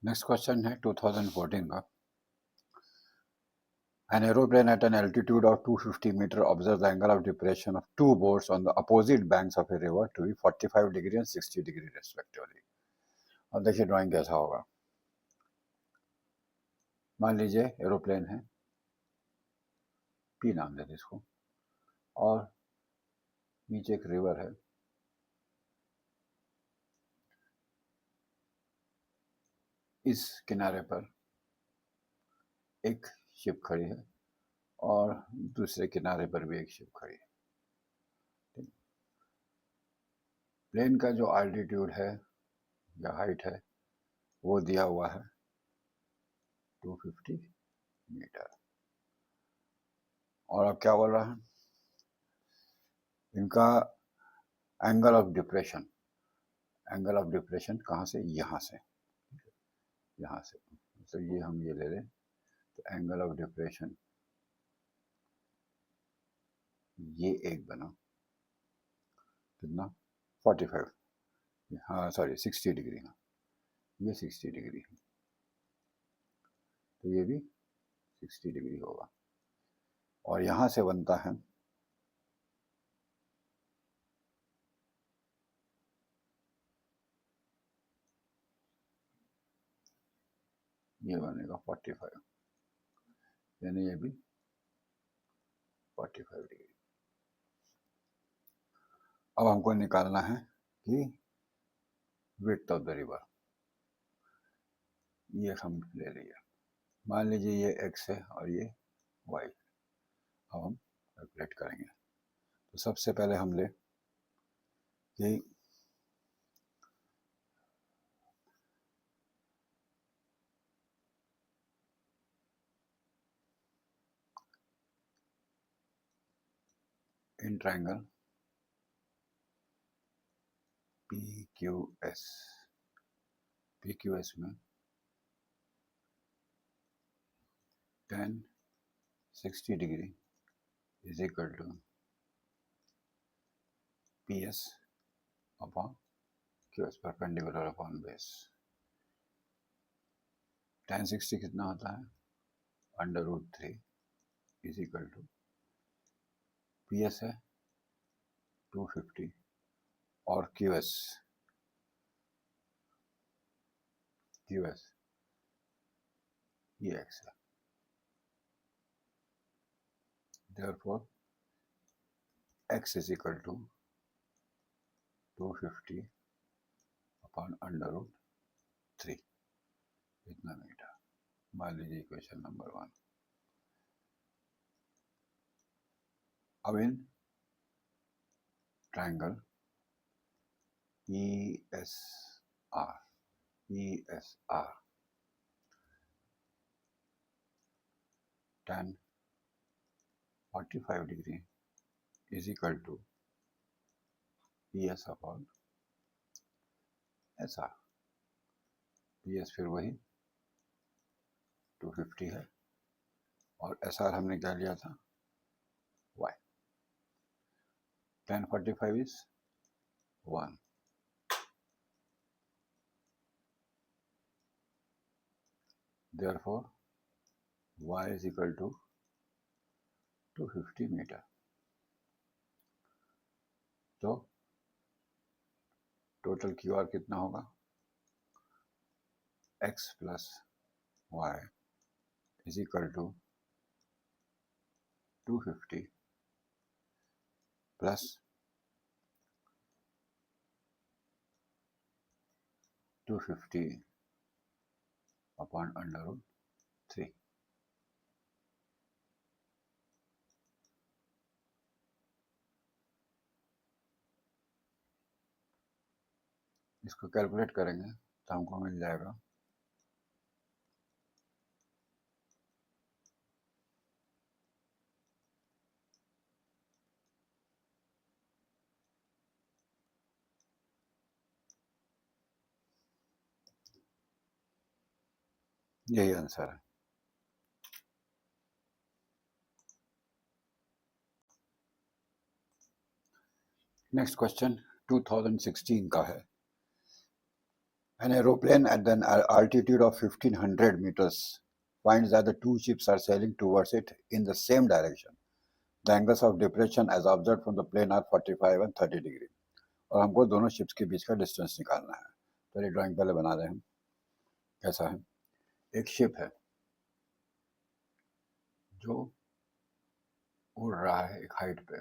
Next question है 2014 का। An aeroplane at an altitude of 250 meters observes the angle of depression of two boats on the opposite banks of a river to be 45 degree and 60 degree respectively. अब देखिए drawing कैसा होगा। मान लीजिए aeroplane है, P नाम देते इसको, और नीचे एक रिवर है। इस किनारे पर एक शिप खड़ी है और दूसरे किनारे पर भी एक शिप खड़ी है। प्लेन का जो आल्टीट्यूड है या हाइट है वो दिया हुआ है 250 मीटर। और अब क्या बोल रहा है, इनका angle of depression, angle of depression कहाँ से, यहाँ से, यहाँ से, तो ये हम ये ले लें, तो एंगल ऑफ डिप्रेशन ये एक बना कितना 45, हाँ सॉरी 60 डिग्री, हाँ ये 60 डिग्री है, तो ये भी 60 डिग्री होगा। और यहाँ से बनता है ये बनेगा 45, यानी ये भी 45 डिग्री। अब हमको निकालना है कि विड्थ ऑफ द रिवर, ये हम ले लिया। मान लीजिए ये x है और ये y। अब हम कैलकुलेट करेंगे। तो सबसे पहले हम ले कि इन ट्रायंगल PQS, PQS में tan 60 degree is equal to PS upon QS, perpendicular upon base. tan 60 कितना होता है, √3 इज इक्वल टू PS है 250 और QS ये x है। therefore x is equal to 250 upon √3 इतना मीटर। मान लीजिए इक्वेशन नंबर 1। अब in triangle ESR tan 45 degree is equal to PS upon SR। PS फिर वही 250 है और SR हमने क्या लिया था, Y। tan 45 इज 1, therefore Y is equal to 250 metre. तो टोटल QR कितना होगा, x plus y is equal to 250 plus 250 upon √3। इसको कैलकुलेट करेंगे तो हमको मिल जाएगा यही आंसर है। नेक्स्ट क्वेश्चन 2016 का है। An aeroplane at an altitude of 1500 meters finds that the two ships are sailing towards it in the same direction. The angles of depression as observed from the plane are 45 and 30 degree. और हमको दोनों ships के बीच का distance निकालना है. तो ये drawing पहले बना रहे हैं हम. कैसा है? एक शिप है जो उड़ रहा है एक हाइट पे.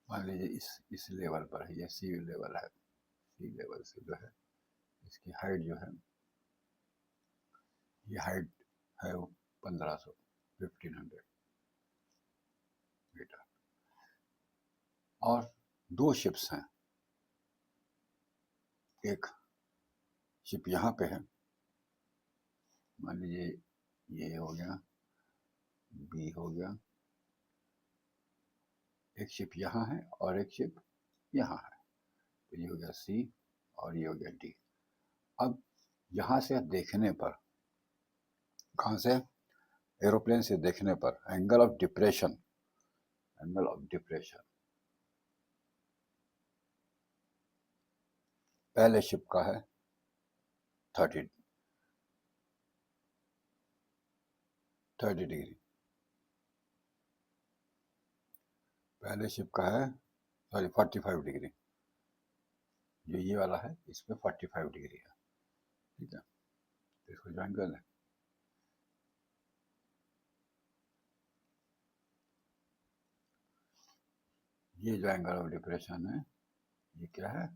मान लीजिए इस लेवल पर है, ये सी लेवल है. सी लेवल से जो है इसकी हाइट जो है, ये हाइट है 1500 मीटर. और दो शिप्स हैं. एक शिप यहाँ पे है, मान लीजिए ये हो गया, बी हो गया. एक शिप यहाँ है और एक शिप यहाँ है. तो ये हो गया सी और ये हो गया डी. अब यहाँ से देखने पर, कहाँ से? एरोप्लेन से देखने पर एंगल ऑफ डिप्रेशन, पहले शिप का है 30 डिग्री. पहले शिप का है 45 डिग्री. जो ये वाला है इस पे 45 डिग्री है. ठीक है, तो इसको ज्वाइन कर लें. ये जो एंगल ऑफ डिप्रेशन है ये क्या है?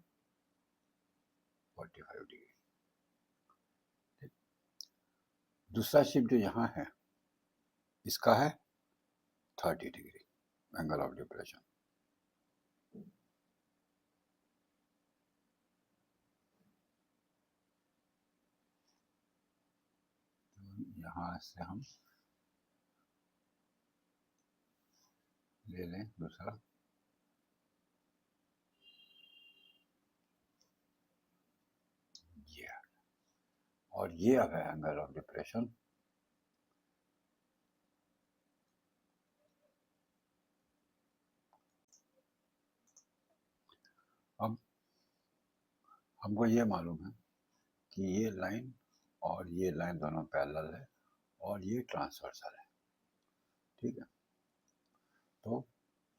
45 डिग्री. दूसरा शिप जो यहाँ है इसका है 30 डिग्री एंगल ऑफ डिप्रेशन. यहाँ से हम ले लें दूसरा. ये और ये अब है एंगल ऑफ डिप्रेशन. अब हमको ये मालूम है कि ये लाइन और ये लाइन दोनों पैरेलल है और ये ट्रांसवर्सल है. ठीक है, तो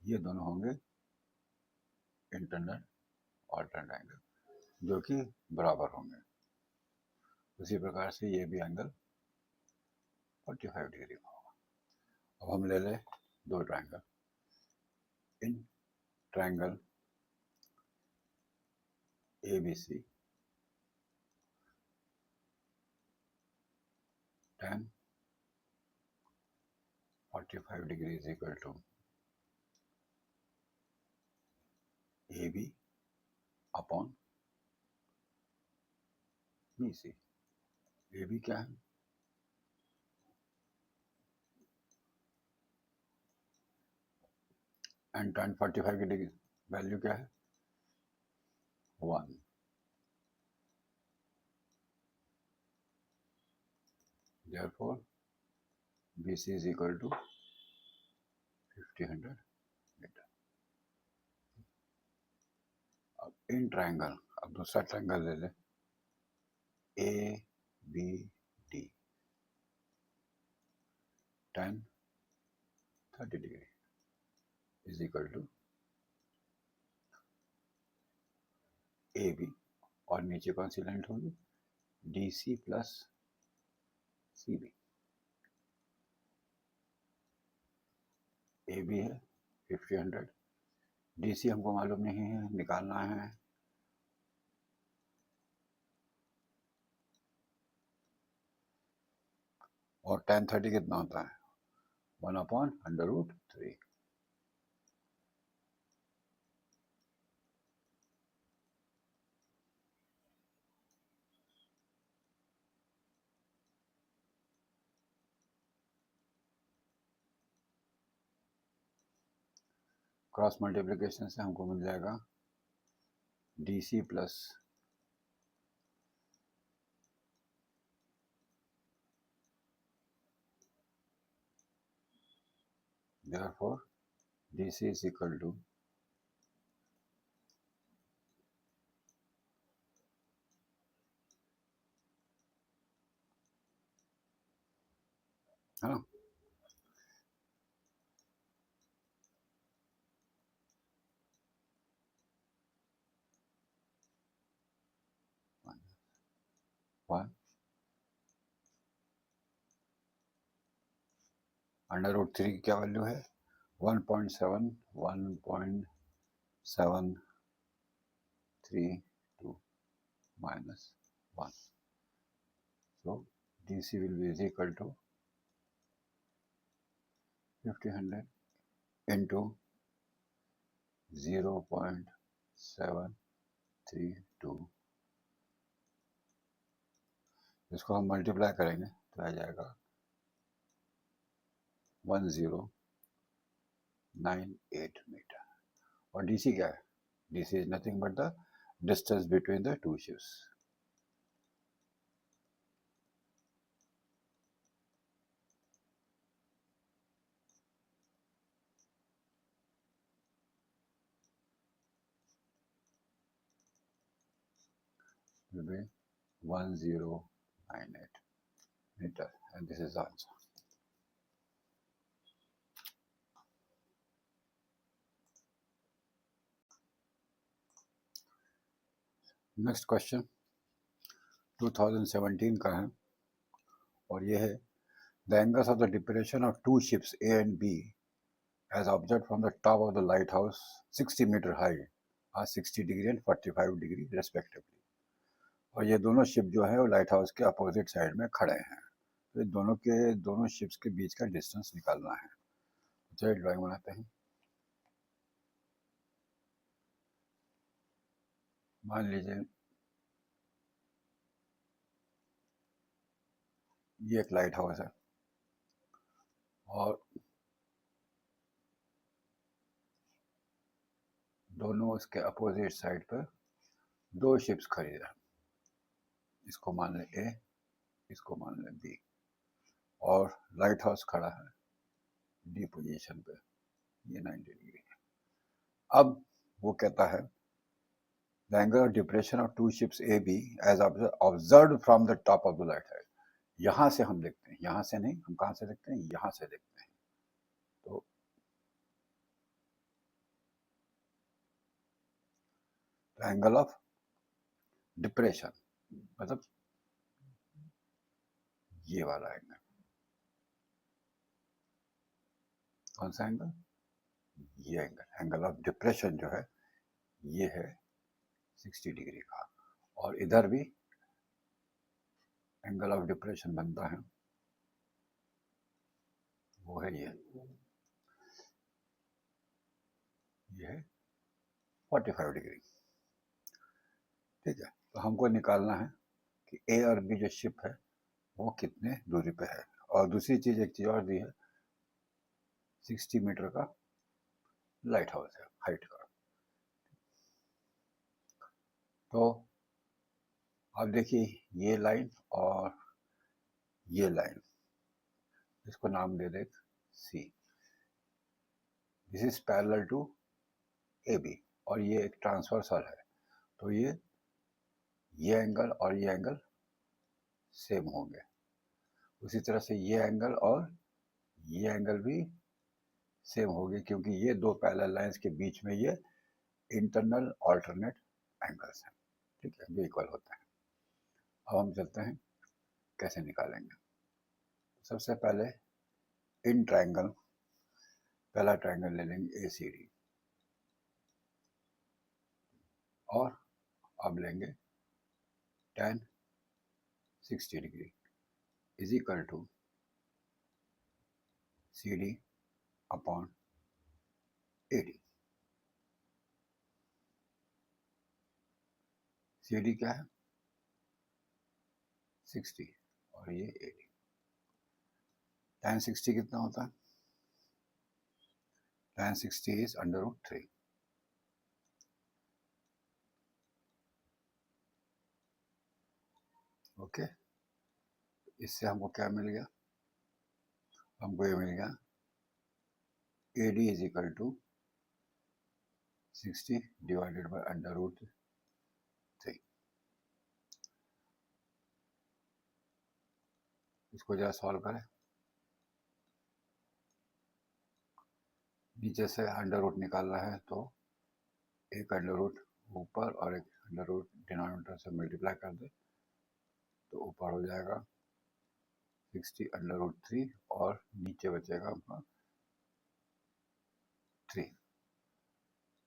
ये दोनों होंगे इंटरनल ऑल्टर्नेट एंगल जो कि बराबर होंगे. उसी प्रकार से ये भी एंगल 45 डिग्री का होगा. अब हम ले लें दो triangle. In triangle ABC tan 45 degree is equal to AB upon BC. AB क्या है? एंड tan 45 की डिग्री वैल्यू क्या है? 1. Therefore BC is equal to 50 metre. अब इन ट्रायंगल, अब दूसरा ट्रायंगल ले ले ABD tan 30 degree is equal to AB और नीचे कौन सी लेंथ होगी? DC plus CB. AB है 50, DC हमको मालूम नहीं है, निकालना है. और tan 30 कितना होता है? 1/√3. क्रॉस मल्टीप्लिकेशन से हमको मिल जाएगा DC plus therefore DC is equal to है ना। वन √3 की क्या वैल्यू है? 1.7 1.732 minus 1. So DC will be is equal to 1500 into 0.732. इसको हम मल्टीप्लाई करेंगे तो आ जाएगा 1098 मीटर। और DC क्या है? DC is nothing but the distance between the two ships. Will be 1098 meter, and this is the answer. Next question 2017 का है और ये है the angles of the depression of two ships A and B as observed from the top of the lighthouse 60 meter high are 60 degree and 45 degree respectively. और ये दोनों ship जो है वो लाइट हाउस के अपोजिट साइड में खड़े हैं, तो ये दोनों शिप्स के बीच का डिस्टेंस निकालना है। चलिए ड्राइंग बनाते हैं। मान लीजिए ये एक लाइट हाउस है और दोनों उसके अपोजिट साइड पर दो शिप्स खड़ी है। इसको मान लें ए, इसको मान लें बी, और लाइट हाउस खड़ा है डी पोजीशन पे, ये 90 डिग्री है। अब वो कहता है the angle of depression of two ships A B as observed from the top of the light house. यहाँ से हम देखते हैं, यहाँ से नहीं, हम कहाँ से देखते हैं? यहाँ से देखते हैं। तो एंगल ऑफ डिप्रेशन मतलब ये वाला एंगल, कौन सा एंगल? ये एंगल ऑफ डिप्रेशन जो है ये है 60 डिग्री का, और इधर भी एंगल ऑफ डिप्रेशन बनता है, वो है ये है 45 डिग्री। ठीक है, तो हमको निकालना है कि ए और बी जो शिप है वो कितने दूरी पे है। और दूसरी चीज, एक चीज और दी है, 60 मीटर का लाइट हाउस है हाइट का। तो आप देखिए ये लाइन और ये लाइन, इसको नाम दे दे C. This is parallel to A B और ये एक ट्रांसवर्सल है, तो ये एंगल और ये एंगल सेम होंगे। उसी तरह से ये एंगल और ये एंगल भी सेम होगी, क्योंकि ये दो पैरेलल लाइंस के बीच में ये इंटरनल अल्टरनेट एंगल्स हैं। ठीक है, ये इक्वल होता है। अब हम चलते हैं कैसे निकालेंगे। सबसे पहले इन ट्रायंगल, पहला ट्रायंगल ले लेंगे ACD, और अब लेंगे tan 60 degree is equal to CD upon AD। CD क्या है? 60 और ये AD। tan 60 कितना होता है? tan 60 is √3। ओके, इससे हमको क्या मिल गया? हमको ये मिल गया AD is equal to 60 divided by √3। इसको जरा सॉल्व करें। नीचे से अंडर रूट निकालना है तो एक अंडर रूट ऊपर और एक अंडर रूट डिनोमिनेटर से मल्टीप्लाई कर दे तो ऊपर हो जाएगा 60 अंडर रूट 3 और नीचे बचेगा आपका 3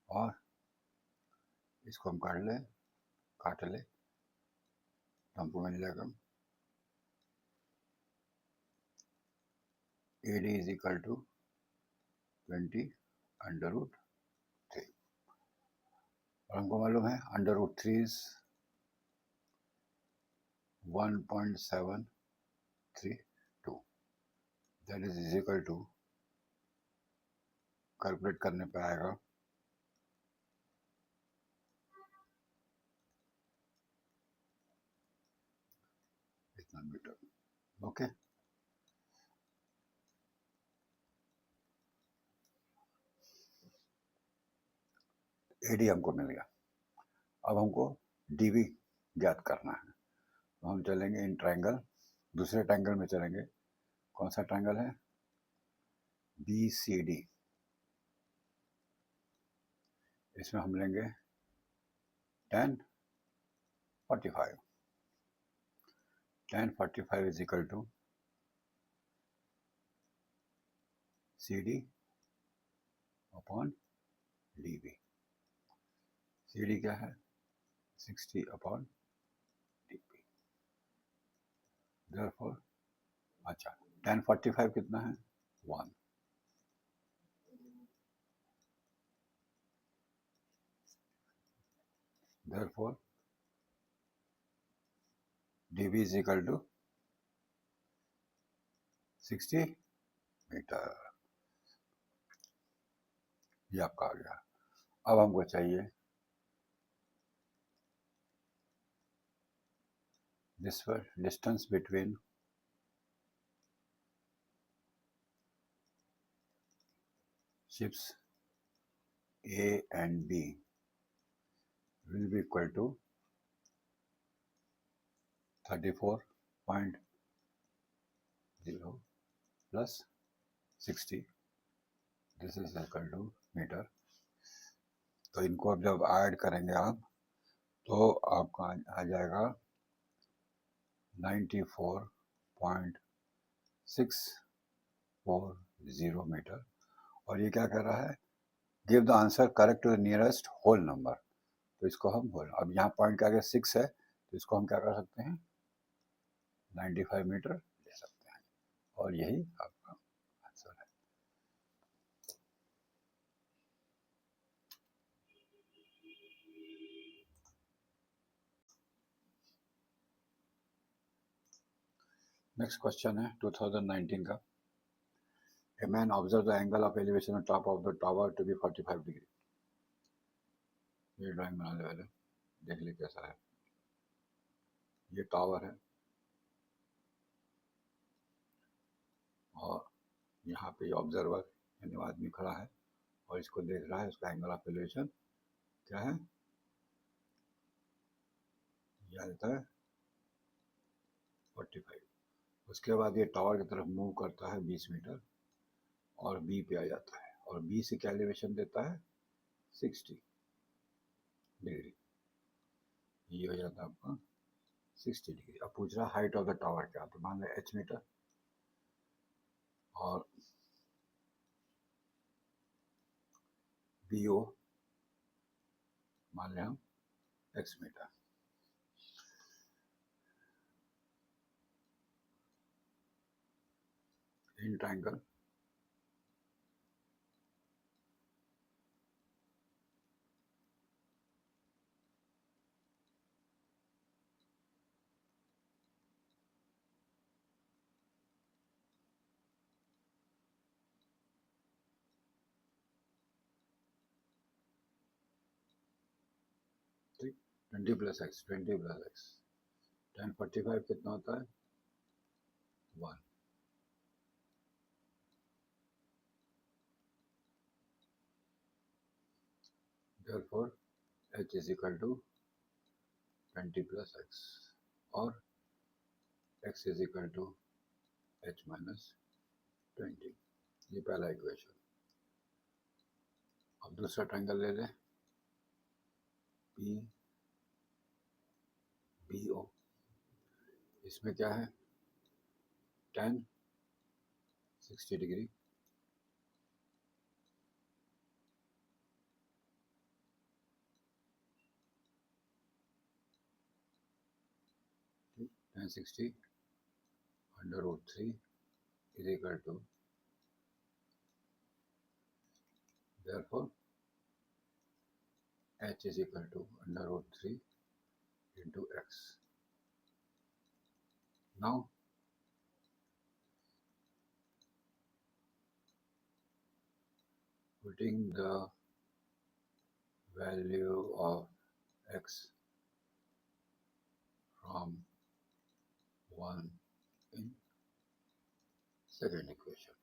और इसको हम काट ले तो हमको मिल जाएगा AD is equal to 20 under root 3 और हमको मालूम है under root 3 is 1.732 that is equal to calculate करने पे आएगा इतना मीटर। ओके AD हमको मिल गया। अब हमको DB ज्ञात करना है तो हम चलेंगे इन ट्रायंगल, दूसरे ट्रायंगल में चलेंगे। कौन सा ट्रायंगल है? BCD। इसमें हम लेंगे tan 45। tan 45 is equal to CD upon DB। CD क्या है? 60 अपॉन DB। Therefore, अच्छा tan 45 कितना है? 1। Therefore, DB is equal to 60 metre. ये आपका आ गया। अब हमको चाहिए this distance between ships A and B will be equal to 34.0 plus 60। This is equal to metre. तो इनको अब जब ऐड करेंगे आप तो आपका आ जाएगा 94.640 मीटर। और ये क्या कर रहा है? Give the answer correct to the nearest whole number. तो इसको हम होल, अब यहाँ पॉइंट का अगर 6 है तो इसको हम क्या कर सकते हैं? 95 मीटर ले सकते हैं और यही आपका आंसर है। नेक्स्ट क्वेश्चन है 2019 का। A man observed the angle of elevation on top of the tower to be 45 degree. ये ड्राइंग बनाने वाले देख ले कैसा है। ये टावर है और यहाँ पे ऑब्जर्वर यानी आदमी खड़ा है और इसको देख रहा है। उसका एंगल ऑफ एलिवेशन क्या है? यह आता है 45। उसके बाद ये टावर की तरफ मूव करता है 20 मीटर और बी पे आ जाता है और बी से क्या एलिवेशन देता है? 60 डिग्री। ये हो जाता है आपका 60 डिग्री। अब पूछ रहा हाइट ऑफ द टावर क्या? तो मान लें h मीटर और BO मान लें हम x मीटर। इन ट्रायंगल ठीक 20 प्लस एक्स 10 45 कितना होता है? 1। therefore h is equal to 20 plus x और x is equal to h minus 20। ये पहला इक्वेशन। अब दूसरा ट्रायंगल ले लें, पी बी ओ। इसमें क्या है, tan 60 degree, tan 60 √3 is equal to, therefore h is equal to √3 into x. Now putting the value of x from 1 in second equation.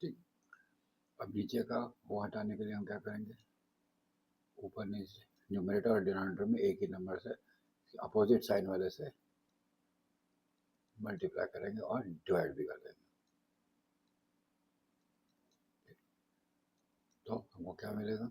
ठीक, अब नीचे का वो हटाने के लिए हम क्या करेंगे, ऊपर नीचे न्यूमरेटर और डिनोमिनेटर में एक ही नंबर से अपोजिट साइन वाले से मल्टीप्लाई करेंगे और डिवाइड भी कर देंगे। तो हमको क्या मिलेगा,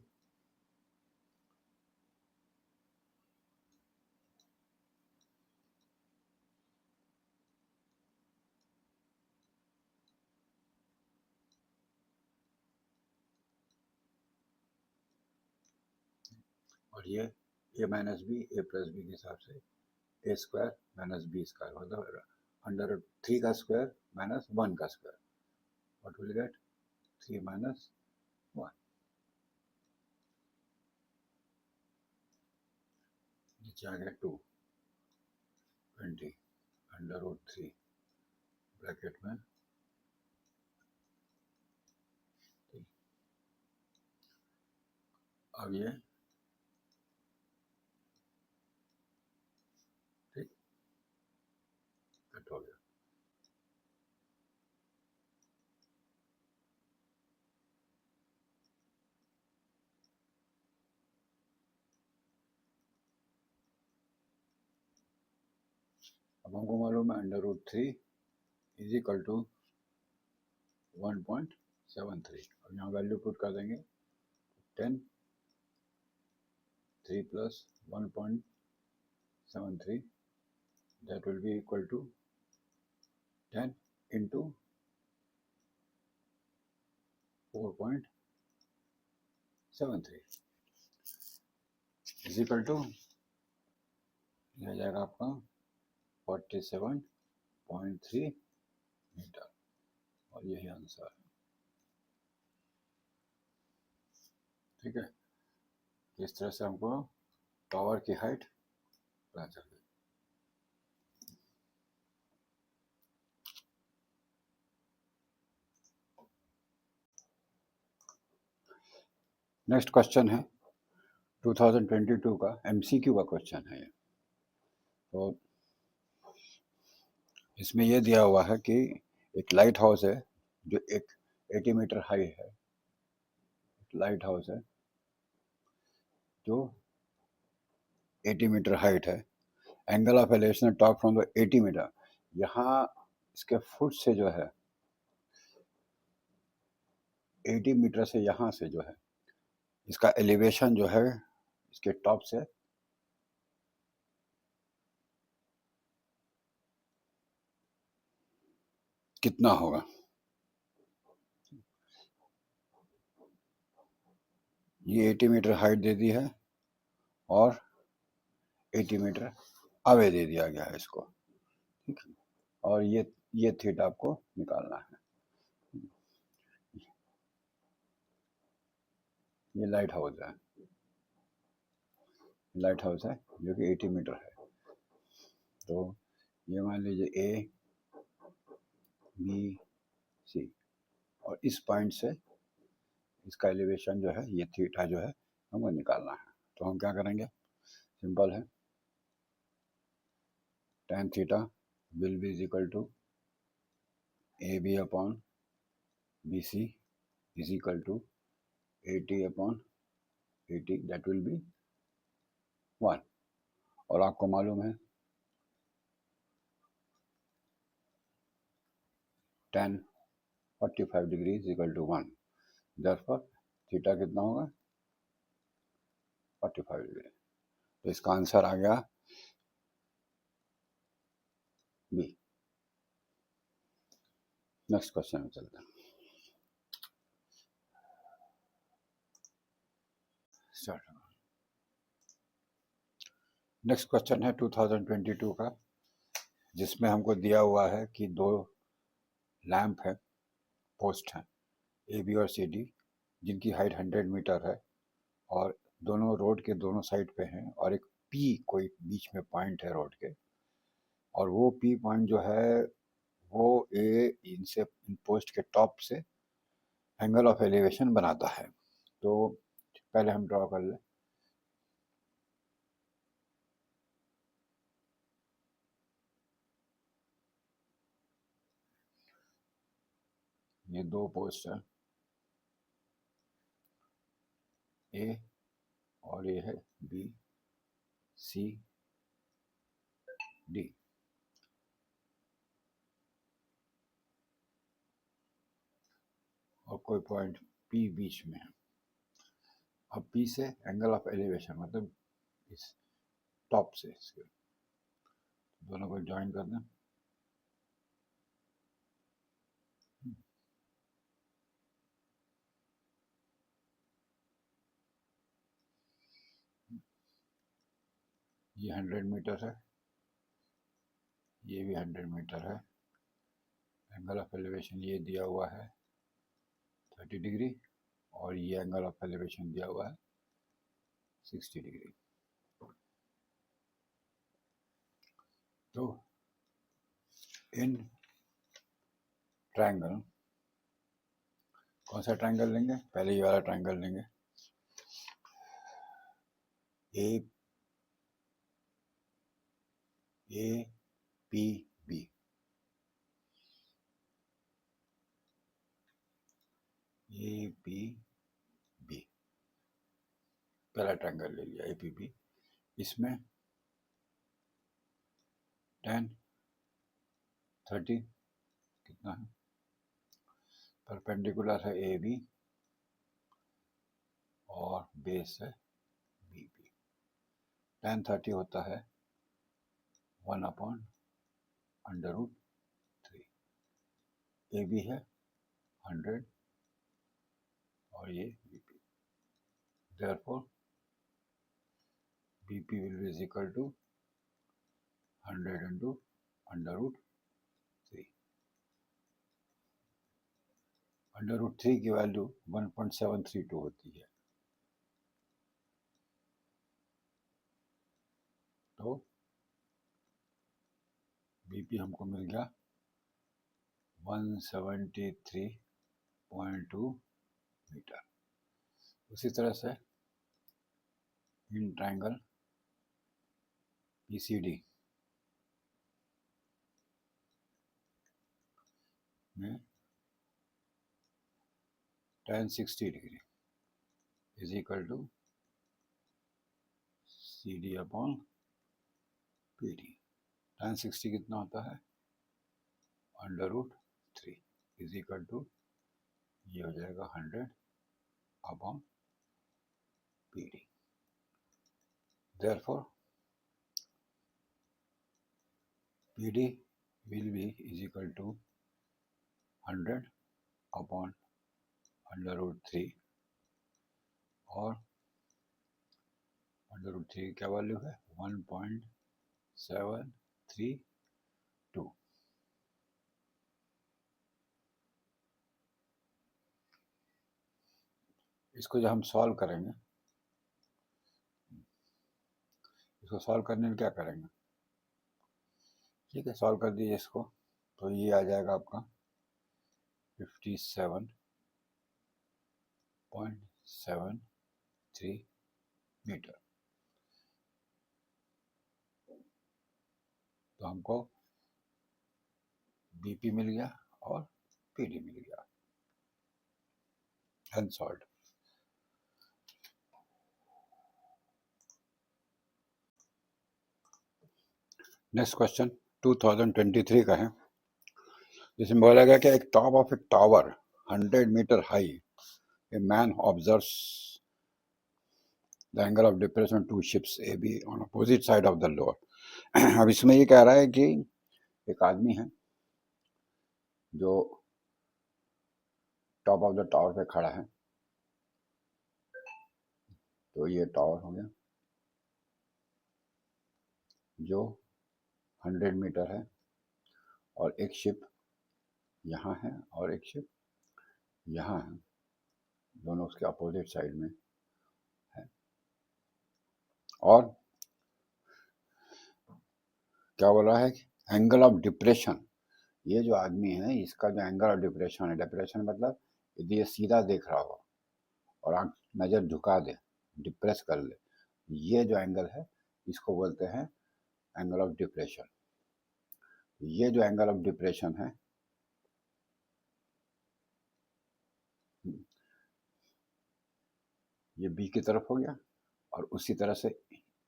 और ये a minus b a plus b के हिसाब से a square minus b square, मतलब √3 का स्क्वायर माइनस 1 का square, what will get 3 minus 1। नीचे आ गया 2 20 √3 ब्रैकेट में, अब ये ठीक कट हो गया। अब हमको मालूम है √3 इज इक्वल टू 1.73। अब यहाँ वैल्यू पुट कर देंगे, 10 3 plus 1.73, that will be equal to 10 into 4.73 is equal to, यह जाएगा आपका 47.3 मीटर, और यही आंसर है। ठीक है, इस तरह से हमको टावर की हाइट पता चल गई। नेक्स्ट क्वेश्चन है 2022 का MCQ का क्वेश्चन है ये। तो इसमें यह दिया हुआ है कि एक लाइट हाउस है जो एक 80 मीटर हाई है, लाइट हाउस है जो 80 मीटर हाइट है, angle of elevation top from the 80 metre, यहाँ इसके फुट से जो है 80 मीटर से यहाँ से जो है इसका एलिवेशन जो है इसके टॉप से कितना होगा। ये 80 मीटर हाइट दे दी है और 80 मीटर अवे दे दिया गया है इसको, ठीक है। और ये थीटा आपको निकालना है। ये लाइट हाउस है, लाइट हाउस है जो कि 80 मीटर है। तो ये मान लीजिए ए बी सी, और इस पॉइंट से इसका एलिवेशन जो है, ये थीटा जो है हमको निकालना है। तो हम क्या करेंगे, सिंपल है, tan theta will be is equal to A B upon B C is equal to 80 upon 80, that will be 1। और आपको मालूम है tan 45 degree is equal to 1, therefore theta कितना होगा, 45 डिग्री। तो इसका आंसर आ गया बी। नेक्स्ट क्वेश्चन में चलते हैं, स्टार्ट। नेक्स्ट क्वेश्चन है 2022 का, जिसमें हमको दिया हुआ है कि दो लैंप है, पोस्ट हैं ए बी और सी डी, जिनकी हाइट 100 मीटर है और दोनों रोड के दोनों साइड पे हैं, और एक पी कोई बीच में पॉइंट है रोड के, और वो पी पॉइंट जो है वो इनसे इन पोस्ट के टॉप से एंगल ऑफ एलिवेशन बनाता है। तो पहले हम ड्रॉ कर लें। ये दो पोस्ट है ए और ये है बी सी डी, और कोई पॉइंट पी बीच में है। अब पी से एंगल ऑफ एलिवेशन मतलब इस टॉप से इसके दोनों को ज्वाइन कर दें। ये 100 मीटर है, ये भी 100 मीटर है। एंगल ऑफ एलिवेशन ये दिया हुआ है 30 डिग्री, और ये एंगल ऑफ एलिवेशन दिया हुआ है 60 डिग्री। तो इन ट्रायंगल, कौन सा ट्रायंगल लेंगे, पहले ये वाला ट्रायंगल लेंगे, A A P B, A P B, पहला ट्रायंगल ले लिया ए पी बी। इसमें tan 30 कितना है, परपेंडिकुलर है ए बी और बेस है बी बी। tan 30 होता है 1/√3। ए बी है 100 और ये B P, therefore B P will be is equal to 100 into √3। √3 की वैल्यू 1.732 होती है। तो बीपी हमको मिल गया 173.2 मीटर। उसी तरह से इन ट्रायंगल पीसीडी में tan 60 degree is equal to C D upon P D. tan 60 कितना होता है, √3 इज इक्वल टू, ये हो जाएगा 100 upon P D. Therefore P D will be is equal to 100 upon √3, और √3 क्या वैल्यू है 1.732। इसको जब हम सॉल्व करेंगे, इसको सॉल्व करने में क्या करेंगे, ठीक है सॉल्व कर दीजिए इसको, तो ये आ जाएगा आपका 57.73 मीटर। तो हमको बीपी मिल गया और पीडी मिल गया, अनसॉल्व्ड। नेक्स्ट क्वेश्चन 2023 का है, जिसमें बोला गया कि एक top of a tower 100 metre high, a man observes the angle of depression two ships A B on opposite side of the lower. अब इसमें ये कह रहा है कि एक आदमी है जो टॉप ऑफ द टावर पे खड़ा है, तो ये टावर हो गया जो 100 मीटर है, और एक शिप यहाँ है और एक शिप यहाँ है, दोनों उसके अपोजिट साइड में है। और क्या बोल रहा है कि एंगल ऑफ डिप्रेशन, ये जो आदमी है इसका जो एंगल ऑफ डिप्रेशन है, डिप्रेशन मतलब यदि ये सीधा देख रहा हो और आंख नज़र झुका दे, डिप्रेस कर ले, ये जो एंगल है इसको बोलते हैं एंगल ऑफ डिप्रेशन। ये जो एंगल ऑफ डिप्रेशन है ये बी की तरफ हो गया, और उसी तरह से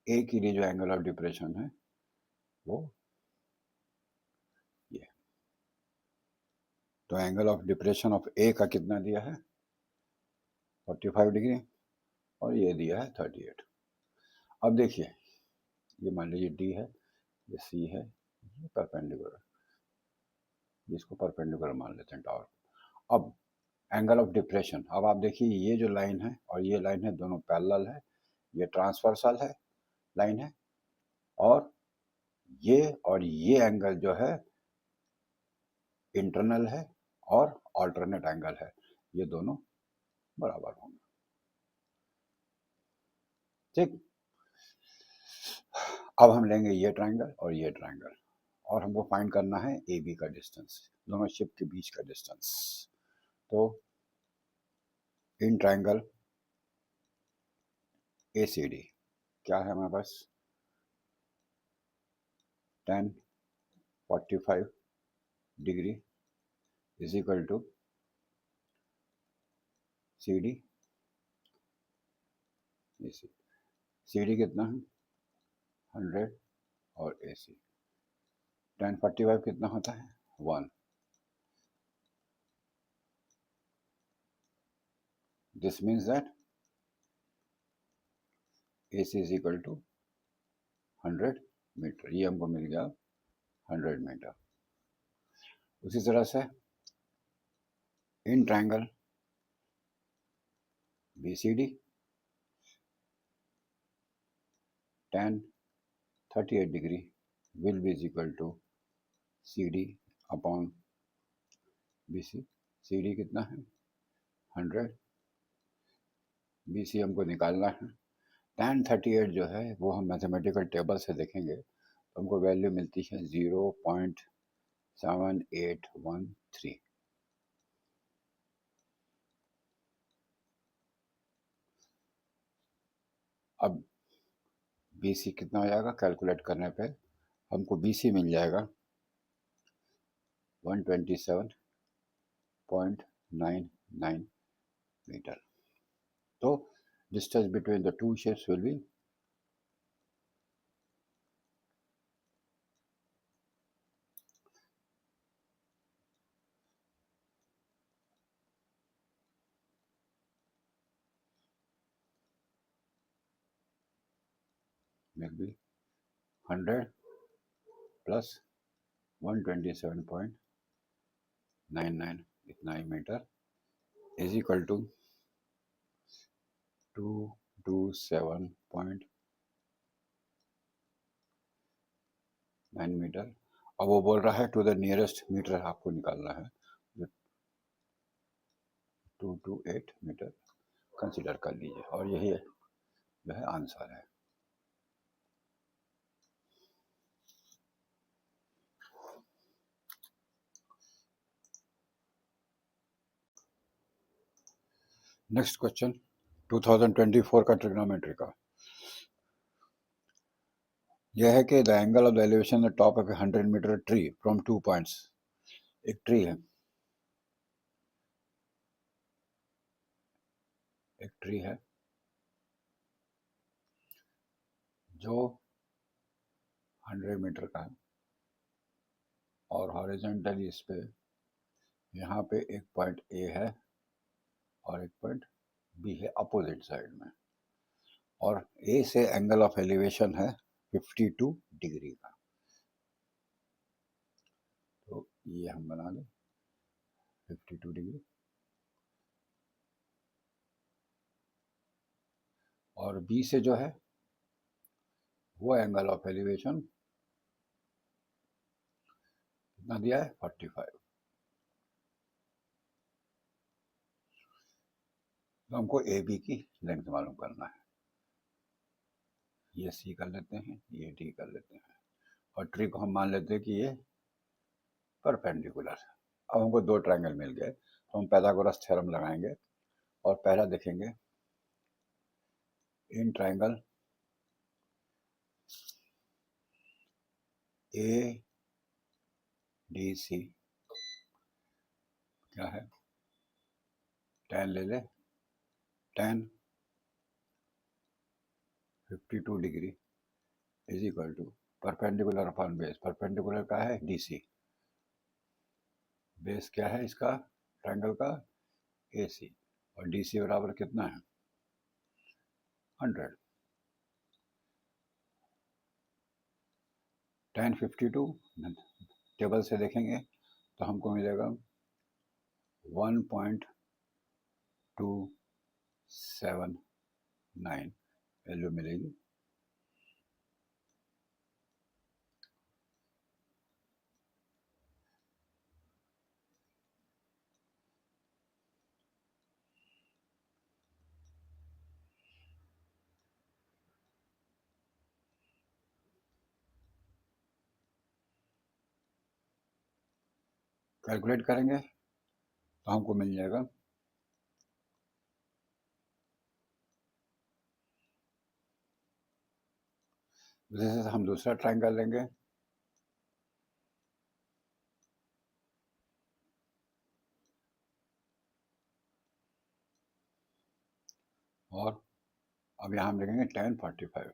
ए के लिए जो एंगल ऑफ डिप्रेशन है वो ये। तो एंगल ऑफ डिप्रेशन ऑफ ए का कितना दिया है 45 डिग्री, और ये दिया है 38। अब देखिए ये मान लीजिए डी है, ये सी है, ये परपेंडिकुलर, जिसको परपेंडिकुलर मान लेते हैं टावर। अब एंगल ऑफ डिप्रेशन, अब आप देखिए ये जो लाइन है और ये लाइन है दोनों पैरेलल है, ये ट्रांसवर्सल है लाइन है, और ये एंगल जो है इंटरनल है और ऑल्टरनेट एंगल है, ये दोनों बराबर होंगे, ठीक। अब हम लेंगे ये ट्रायंगल और ये ट्रायंगल, और हमको फाइंड करना है ए बी का डिस्टेंस, दोनों शिप के बीच का डिस्टेंस। तो in triangle A C D क्या है हमारे पास, tan 45 degree is equal to C D, C D कितना है 100 और ए सी tan 45 कितना होता है 1। This means that A C is equal to 100 metre, ये हमको मिल गया 100 मीटर। उसी तरह से in triangle B C D tan 38 degree will be is equal to CD upon BC। CD कितना है 100, BC हमको निकालना है। tan 38 जो है वो हम मैथमेटिकल टेबल से देखेंगे तो हमको वैल्यू मिलती है 0.7813। अब BC कितना हो जाएगा कैलकुलेट करने पे हमको BC मिल जाएगा 127.99 मीटर। तो distance between the two ships will be will be 100 plus 127.99 इतना ही metre is equal to 227.9 metre. अब वो बोल रहा है टू द नियरेस्ट मीटर आपको निकालना है, 228 मीटर कंसिडर कर लीजिए, और यही जो है आंसर है। नेक्स्ट क्वेश्चन 2024 का ट्रिग्नोमेट्री का यह है कि the angle of the elevation the top of a 100 metre tree from 2 points. एक ट्री है, एक ट्री है जो 100 मीटर का है, और हॉरिजॉन्टली इस पे यहाँ पे एक पॉइंट ए है और एक पॉइंट बी है अपोजिट साइड में, और ए से एंगल ऑफ एलिवेशन है 52 डिग्री का। तो ये हम बना दें 52 डिग्री, और बी से जो है वो एंगल ऑफ एलिवेशन कितना दिया है 45। तो हमको ए बी की लेंथ मालूम करना है। ये सी कर लेते हैं, ये डी कर लेते हैं, और ट्री को हम मान लेते हैं कि ये परपेंडिकुलर है। अब हमको दो ट्रायंगल मिल गए, तो हम पाइथागोरस थ्योरम लगाएंगे और पहला देखेंगे in triangle A D C क्या है, tan ले ले, tan 52 degree is equal to perpendicular upon base. Perpendicular का है डी सी, बेस क्या है इसका ट्रायंगल का ए सी, और डी सी बराबर कितना है 100। tan 52 टेबल से देखेंगे तो हमको मिलेगा 1.279 वैल्यू मिलेगी। कैलकुलेट करेंगे तो हमको मिल जाएगा जैसे हम दूसरा ट्रायंगल लेंगे, और अब यहाँ हम लिखेंगे tan 45।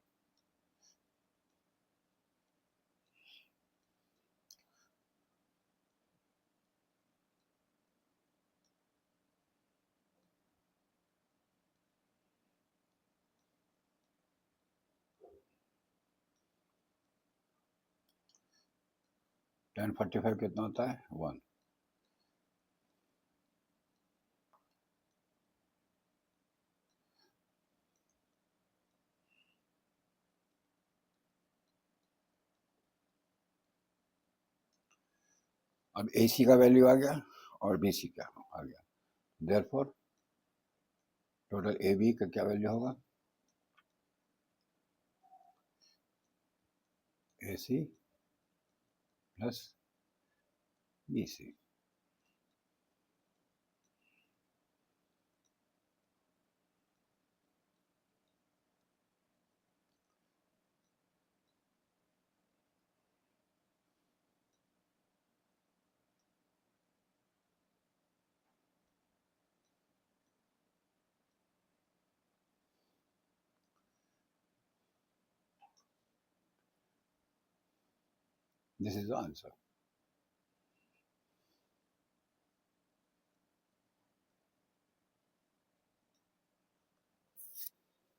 tan 45 कितना होता है 1। अब ए सी का वैल्यू आ गया और बी सी का आ गया, देयरफॉर टोटल ए बी का क्या वैल्यू होगा A C plus B C. This is the answer.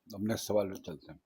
अब नेक्स्ट सवाल पे चलते हैं।